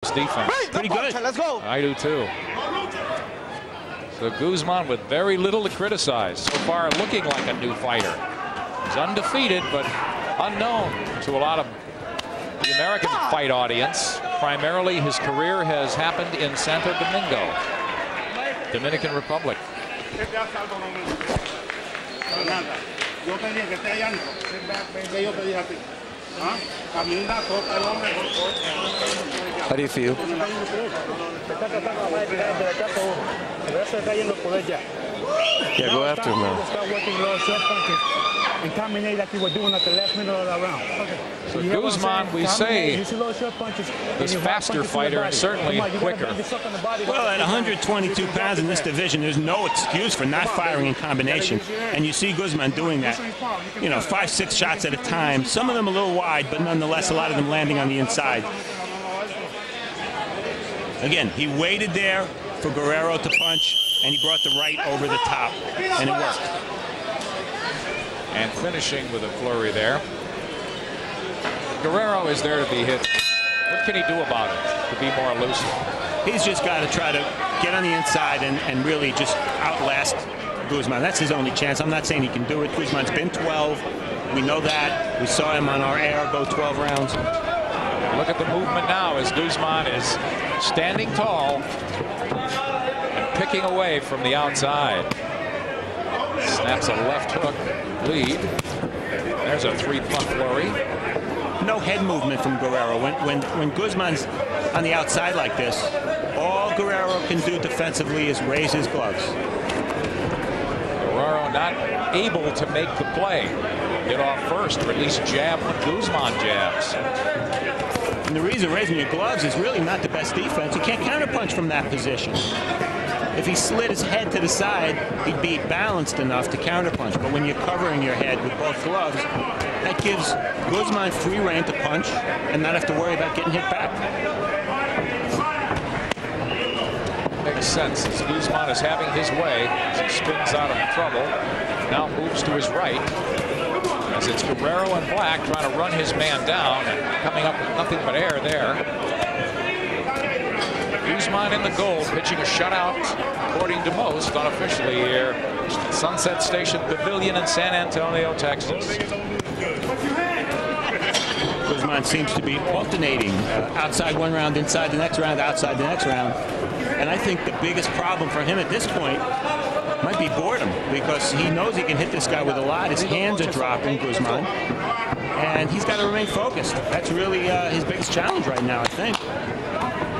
Defense. Pretty good. Let's go. I do too. So Guzman with very little to criticize. So far looking like a new fighter. He's undefeated but unknown to a lot of the American fight audience. Primarily his career has happened in Santo Domingo, Dominican Republic. How do you feel? Yeah, go after him now. Start working low short punches and combine like you were doing at the last minute of the round. So Guzman, we say, this faster fighter and certainly quicker. Well, at 122 pounds in this division, there's no excuse for not firing in combination. And you see Guzman doing that, 5-6 shots at a time. Some of them a little wide, but nonetheless, a lot of them landing on the inside. Again, he waited there for Guerrero to punch, and he brought the right over the top, and it worked. And finishing with a flurry there. Guerrero is there to be hit. What can he do about it to be more elusive? He's just got to try to get on the inside and really just outlast Guzman. That's his only chance. I'm not saying he can do it. Guzman's been 12. We know that. We saw him on our air go 12 rounds. Look at the movement now as Guzman is standing tall and picking away from the outside. Snaps a left hook lead. There's a three-punt flurry. No head movement from Guerrero. When Guzman's on the outside like this, all Guerrero can do defensively is raise his gloves. Guerrero not able to make the play. Get off first, or at least jab when Guzman jabs. And the reason raising your gloves is really not the best defense. You can't counterpunch from that position. If he slid his head to the side, he'd be balanced enough to counterpunch. But when you're covering your head with both gloves, that gives Guzman free rein to punch and not have to worry about getting hit back. Makes sense. As Guzman is having his way, as he spins out of trouble, now moves to his right. As it's Guerrero and Black trying to run his man down and coming up with nothing but air there. Guzman in the goal, pitching a shutout, according to most, unofficially here. Sunset Station Pavilion in San Antonio, Texas. Guzman seems to be alternating outside one round, inside the next round, outside the next round. And I think the biggest problem for him at this point might be boredom, because he knows he can hit this guy with a lot. His hands are dropping, Guzman, and he's got to remain focused. That's really his biggest challenge right now, I think.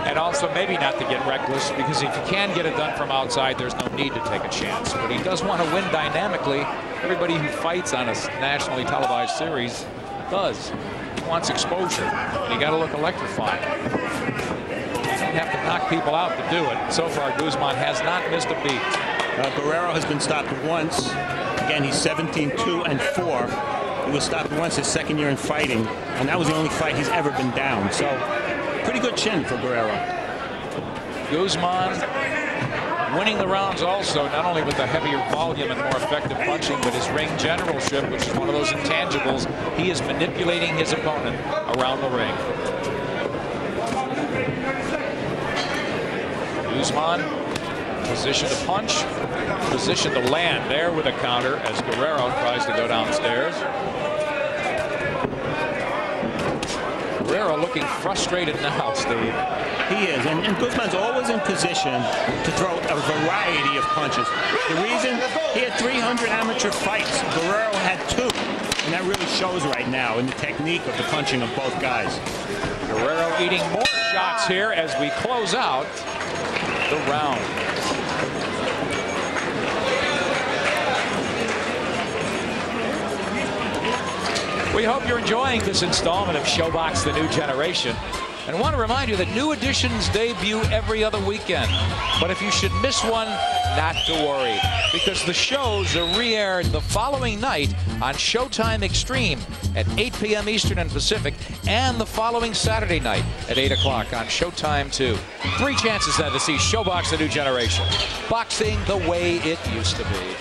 And also maybe not to get reckless, because if you can get it done from outside, there's no need to take a chance. But he does want to win dynamically. Everybody who fights on a nationally televised series does. He wants exposure. And you got to look electrifying. You don't have to knock people out to do it. So far, Guzman has not missed a beat. Guerrero has been stopped once. Again, he's 17-2-4. He was stopped once his second year in fighting, and that was the only fight he's ever been down. So, pretty good chin for Guerrero. Guzman winning the rounds also, not only with the heavier volume and more effective punching, but his ring generalship, which is one of those intangibles. He is manipulating his opponent around the ring. Guzman, position to punch, position to land there with a counter as Guerrero tries to go downstairs. Guerrero looking frustrated now, Steve. He is, and Guzman's always in position to throw a variety of punches. The reason he had 300 amateur fights, Guerrero had 2, and that really shows right now in the technique of the punching of both guys. Guerrero eating more shots here as we close out the round. We hope you're enjoying this installment of ShoBox The New Generation, and want to remind you that new editions debut every other weekend. But if you should miss one, not to worry, because the shows are re-aired the following night on Showtime Extreme at 8 p.m. Eastern and Pacific, and the following Saturday night at 8 o'clock on Showtime 2. 3 chances then to see ShoBox The New Generation. Boxing the way it used to be.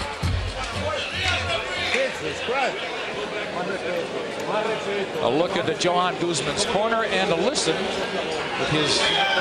A look into Johan Guzman's corner and a listen with his